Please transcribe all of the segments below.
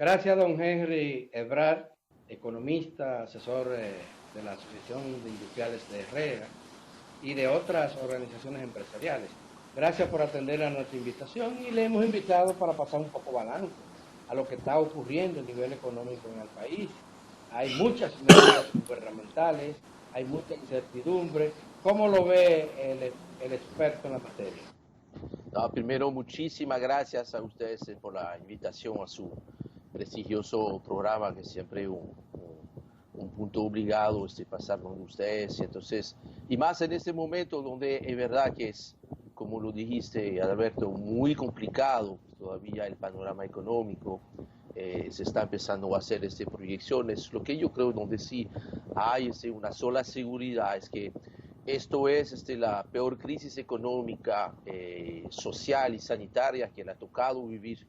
Gracias, don Henry Ebrard, economista, asesor de la Asociación de Industriales de Herrera y de otras organizaciones empresariales. Gracias por atender a nuestra invitación y le hemos invitado para pasar un poco balance a lo que está ocurriendo a nivel económico en el país. Hay muchas medidas gubernamentales, hay mucha incertidumbre. ¿Cómo lo ve el experto en la materia? No, primero, muchísimas gracias a ustedes por la invitación a su prestigioso programa, que siempre un punto obligado pasar con ustedes. Entonces, y más en este momento donde es verdad que es, como lo dijiste, Alberto, muy complicado todavía el panorama económico. Se está empezando a hacer proyecciones. Lo que yo creo donde sí hay una sola seguridad es que esto es la peor crisis económica, social y sanitaria que le ha tocado vivir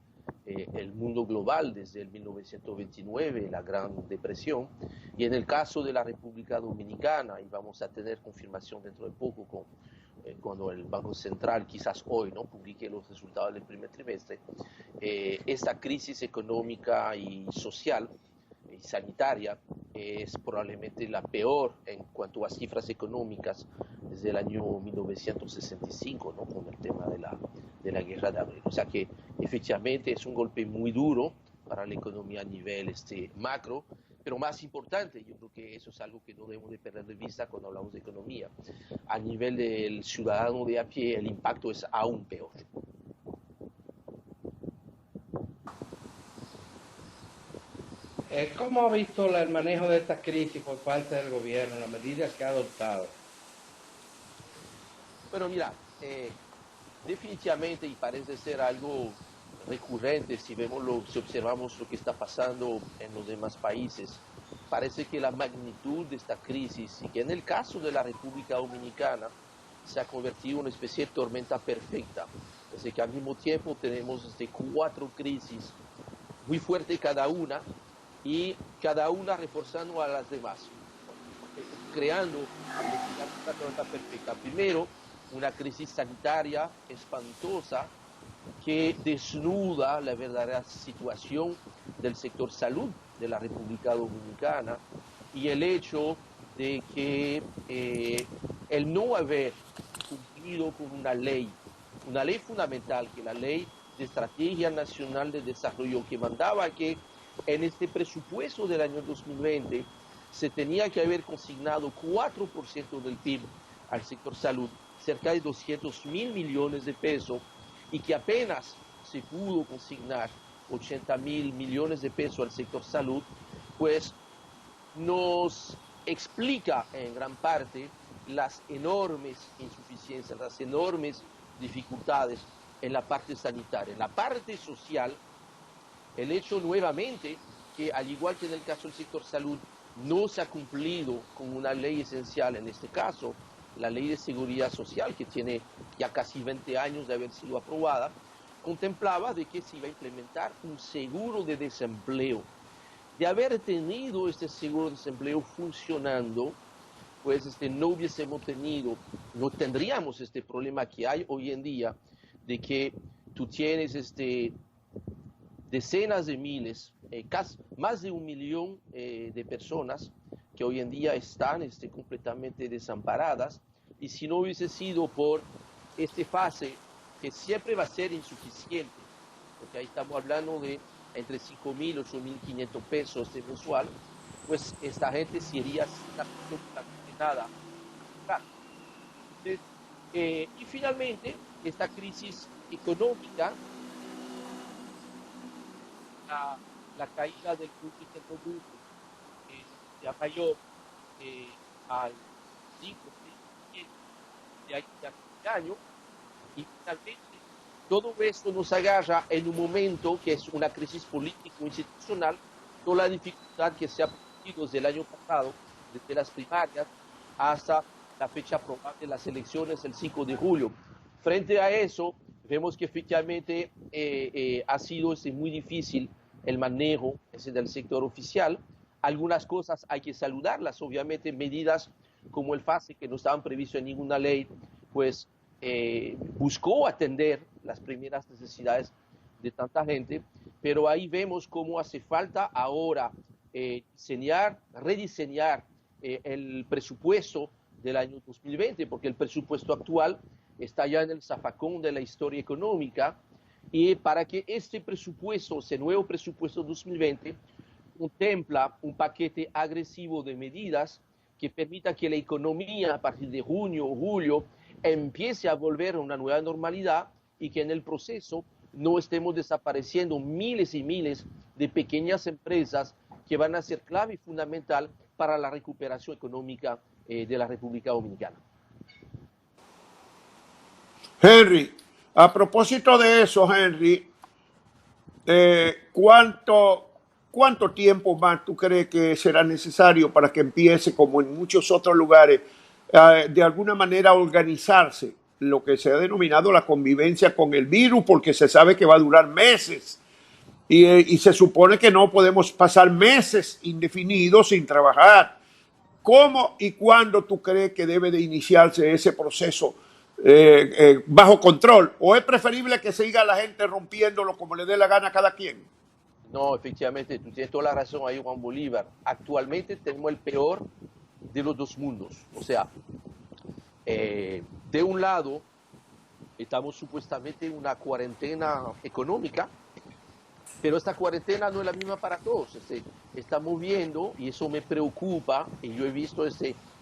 el mundo global desde el 1929, la Gran Depresión. Y en el caso de la República Dominicana, y vamos a tener confirmación dentro de poco cuando el Banco Central, quizás hoy, ¿no?, publique los resultados del primer trimestre, esta crisis económica y social y sanitaria es probablemente la peor en cuanto a cifras económicas desde el año 1965, ¿no?, con el tema de la guerra de abril. O sea que efectivamente es un golpe muy duro para la economía a nivel macro, pero más importante, yo creo que eso es algo que no debemos de perder de vista cuando hablamos de economía. A nivel del ciudadano de a pie, el impacto es aún peor. ¿Cómo ha visto el manejo de esta crisis por parte del gobierno, las medidas que ha adoptado? Bueno, mira, definitivamente, y parece ser algo recurrente si observamos lo que está pasando en los demás países, parece que la magnitud de esta crisis, y que en el caso de la República Dominicana se ha convertido en una especie de tormenta perfecta. Así que al mismo tiempo tenemos cuatro crisis muy fuertes cada una, y cada una reforzando a las demás, creando una tormenta perfecta. Primero, una crisis sanitaria espantosa que desnuda la verdadera situación del sector salud de la República Dominicana, y el hecho de que el no haber cumplido con una ley fundamental, que es la Ley de Estrategia Nacional de Desarrollo, que mandaba que en este presupuesto del año 2020 se tenía que haber consignado 4% del PIB al sector salud, cerca de 200.000 millones de pesos, y que apenas se pudo consignar 80.000 millones de pesos al sector salud, pues nos explica en gran parte las enormes insuficiencias, las enormes dificultades en la parte sanitaria. En la parte social, el hecho nuevamente que, al igual que en el caso del sector salud, no se ha cumplido con una ley esencial, en este caso la Ley de Seguridad Social, que tiene ya casi 20 años de haber sido aprobada, contemplaba de que se iba a implementar un seguro de desempleo. De haber tenido este seguro de desempleo funcionando, pues no tendríamos este problema que hay hoy en día, de que tú tienes decenas de miles, más de 1 millón de personas que hoy en día están completamente desamparadas, y si no hubiese sido por esta fase, que siempre va a ser insuficiente, porque ahí estamos hablando de entre 5.000 y 8.500 pesos mensual, pues esta gente sería sin absolutamente nada. Entonces, y finalmente, esta crisis económica, la, la caída del Producto Interno Bruto sea mayor al 5-6% de este año, y finalmente todo esto nos agarra en un momento que es una crisis político-institucional, toda la dificultad que se ha producido desde el año pasado, desde las primarias hasta la fecha probable de las elecciones el 5 de julio. Frente a eso, vemos que efectivamente ha sido muy difícil el manejo del sector oficial. Algunas cosas hay que saludarlas, obviamente medidas como el FASE, que no estaban previstas en ninguna ley, pues buscó atender las primeras necesidades de tanta gente, pero ahí vemos cómo hace falta ahora rediseñar el presupuesto del año 2020, porque el presupuesto actual está ya en el zafacón de la historia económica, y para que este presupuesto, ese nuevo presupuesto 2020, contempla un paquete agresivo de medidas que permita que la economía a partir de junio o julio empiece a volver a una nueva normalidad y que en el proceso no estemos desapareciendo miles y miles de pequeñas empresas que van a ser clave y fundamental para la recuperación económica de la República Dominicana. Henry, a propósito de eso, Henry, ¿cuánto tiempo más tú crees que será necesario para que empiece, como en muchos otros lugares, de alguna manera a organizarse lo que se ha denominado la convivencia con el virus, porque se sabe que va a durar meses y se supone que no podemos pasar meses indefinidos sin trabajar? ¿Cómo y cuándo tú crees que debe de iniciarse ese proceso bajo control? ¿O es preferible que siga la gente rompiéndolo como le dé la gana a cada quien? No, efectivamente, tú tienes toda la razón ahí, Juan Bolívar. Actualmente tenemos el peor de los dos mundos. O sea, de un lado, estamos supuestamente en una cuarentena económica, pero esta cuarentena no es la misma para todos. Estamos viendo, y eso me preocupa, y yo he visto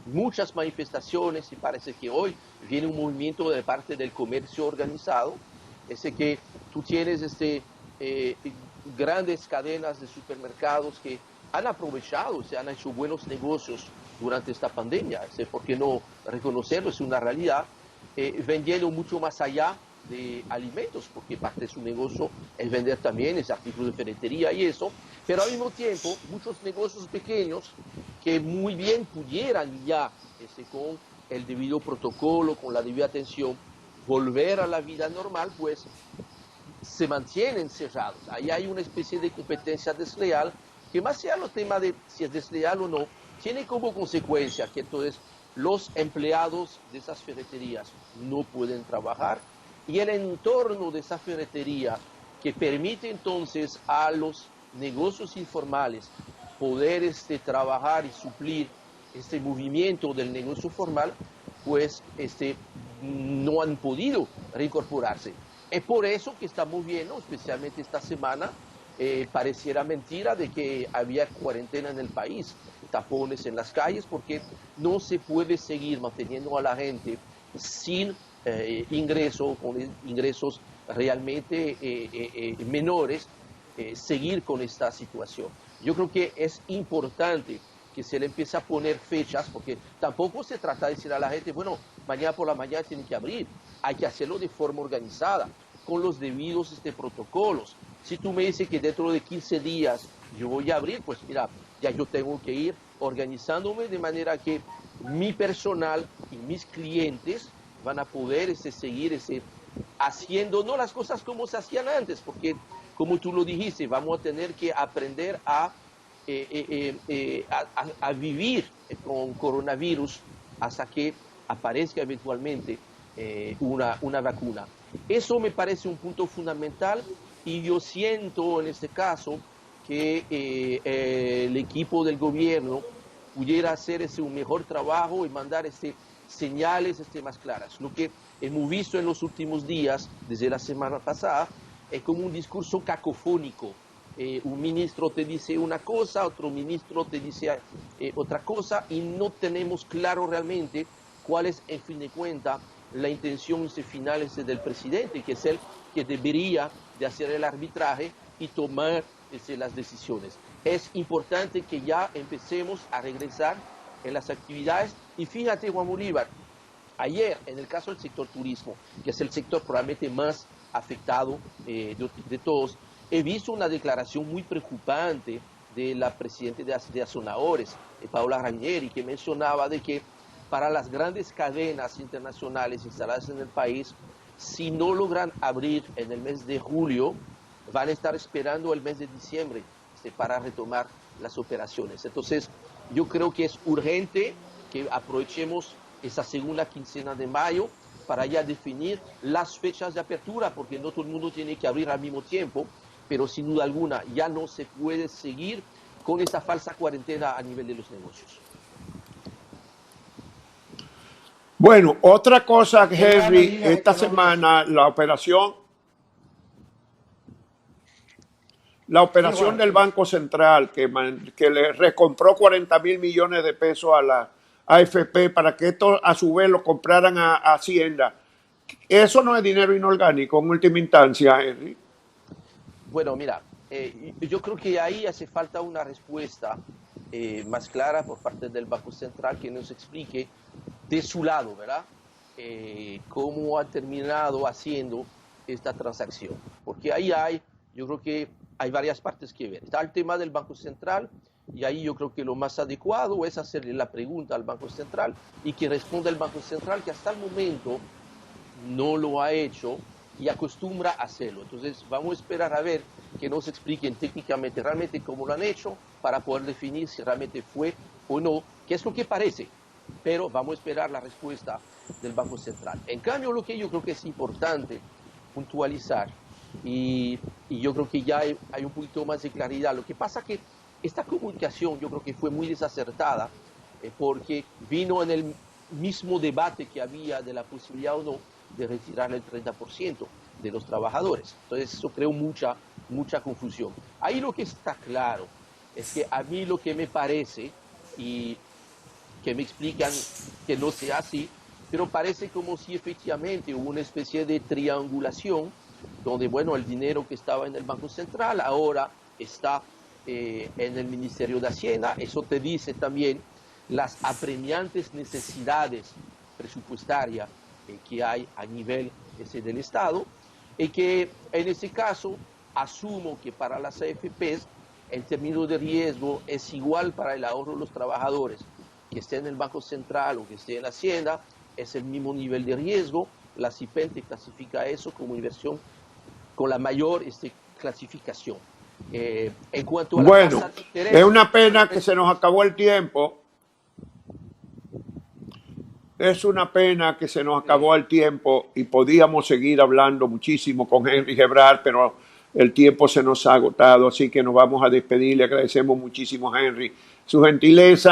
muchas manifestaciones, y parece que hoy viene un movimiento de parte del comercio organizado, que tú tienes grandes cadenas de supermercados que han aprovechado, han hecho buenos negocios durante esta pandemia, ¿por qué no reconocerlo? Es una realidad, vendiendo mucho más allá de alimentos, porque parte de su negocio es vender también ese artículo de ferretería y eso, pero al mismo tiempo muchos negocios pequeños que muy bien pudieran ya con el debido protocolo, con la debida atención, volver a la vida normal, pues se mantienen cerrados. Ahí hay una especie de competencia desleal que, más allá del tema de si es desleal o no, tiene como consecuencia que entonces los empleados de esas ferreterías no pueden trabajar y el entorno de esa ferretería que permite entonces a los negocios informales poder trabajar y suplir este movimiento del negocio formal, pues no han podido reincorporarse. Es por eso que estamos viendo, especialmente esta semana, pareciera mentira de que había cuarentena en el país, tapones en las calles, porque no se puede seguir manteniendo a la gente sin ingreso, con ingresos realmente menores, seguir con esta situación. Yo creo que es importante que se le empiece a poner fechas, porque tampoco se trata de decir a la gente, bueno, mañana por la mañana tienen que abrir, hay que hacerlo de forma organizada, con los debidos protocolos. Si tú me dices que dentro de 15 días yo voy a abrir, pues mira, ya yo tengo que ir organizándome de manera que mi personal y mis clientes van a poder seguir haciendo, no las cosas como se hacían antes, porque como tú lo dijiste, vamos a tener que aprender a vivir con coronavirus hasta que aparezca eventualmente una vacuna. Eso me parece un punto fundamental y yo siento en este caso que el equipo del gobierno pudiera hacer un mejor trabajo y mandar señales más claras. Lo que hemos visto en los últimos días, desde la semana pasada, es como un discurso cacofónico. Un ministro te dice una cosa, otro ministro te dice otra cosa y no tenemos claro realmente cuál es, en fin de cuentas, la intención final del presidente, que es el que debería de hacer el arbitraje y tomar las decisiones. Es importante que ya empecemos a regresar en las actividades y fíjate, Juan Bolívar, ayer en el caso del sector turismo, que es el sector probablemente más afectado de todos, he visto una declaración muy preocupante de la presidenta de Azonadores, Paola Ranieri, que mencionaba de que para las grandes cadenas internacionales instaladas en el país, si no logran abrir en el mes de julio, van a estar esperando el mes de diciembre para retomar las operaciones. Entonces, yo creo que es urgente que aprovechemos esa segunda quincena de mayo para ya definir las fechas de apertura, porque no todo el mundo tiene que abrir al mismo tiempo pero sin duda alguna ya no se puede seguir con esta falsa cuarentena a nivel de los negocios. Bueno, otra cosa, Ebrard me Henry, dijo esta que no semana la Sí, operación Juan, del sí. Banco Central que le recompró 40.000 millones de pesos a la AFP para que esto a su vez lo compraran a Hacienda. Eso no es dinero inorgánico en última instancia, Henry. Bueno, mira, yo creo que ahí hace falta una respuesta más clara por parte del Banco Central que nos explique de su lado, ¿verdad? Cómo ha terminado haciendo esta transacción. Porque ahí yo creo que hay varias partes que ver. Está el tema del Banco Central y ahí yo creo que lo más adecuado es hacerle la pregunta al Banco Central y que responda el Banco Central, que hasta el momento no lo ha hecho y acostumbra a hacerlo. Entonces vamos a esperar a ver que nos expliquen técnicamente realmente cómo lo han hecho para poder definir si realmente fue o no, qué es lo que parece. Pero vamos a esperar la respuesta del Banco Central. En cambio, lo que yo creo que es importante puntualizar, y yo creo que ya hay un poquito más de claridad. Lo que pasa que esta comunicación yo creo que fue muy desacertada porque vino en el mismo debate que había de la posibilidad o no de retirar el 30% de los trabajadores. Entonces eso creó mucha confusión. Ahí lo que está claro es que a mí lo que me parece, y que me explican que no sea así, pero parece como si efectivamente hubo una especie de triangulación donde, bueno, el dinero que estaba en el Banco Central ahora está en el Ministerio de Hacienda. Eso te dice también las apremiantes necesidades presupuestarias que hay a nivel del Estado, y que en ese caso asumo que para las AFPs el término de riesgo es igual para el ahorro de los trabajadores, que esté en el Banco Central o que esté en Hacienda, es el mismo nivel de riesgo. La CIPEN te clasifica eso como inversión con la mayor clasificación. En cuanto a la Bueno, tasa de interés, es una pena que se nos acabó el tiempo. Es una pena que se nos acabó el tiempo y podíamos seguir hablando muchísimo con Henry Ebrard, pero el tiempo se nos ha agotado, así que nos vamos a despedir. Le agradecemos muchísimo a Henry su gentileza.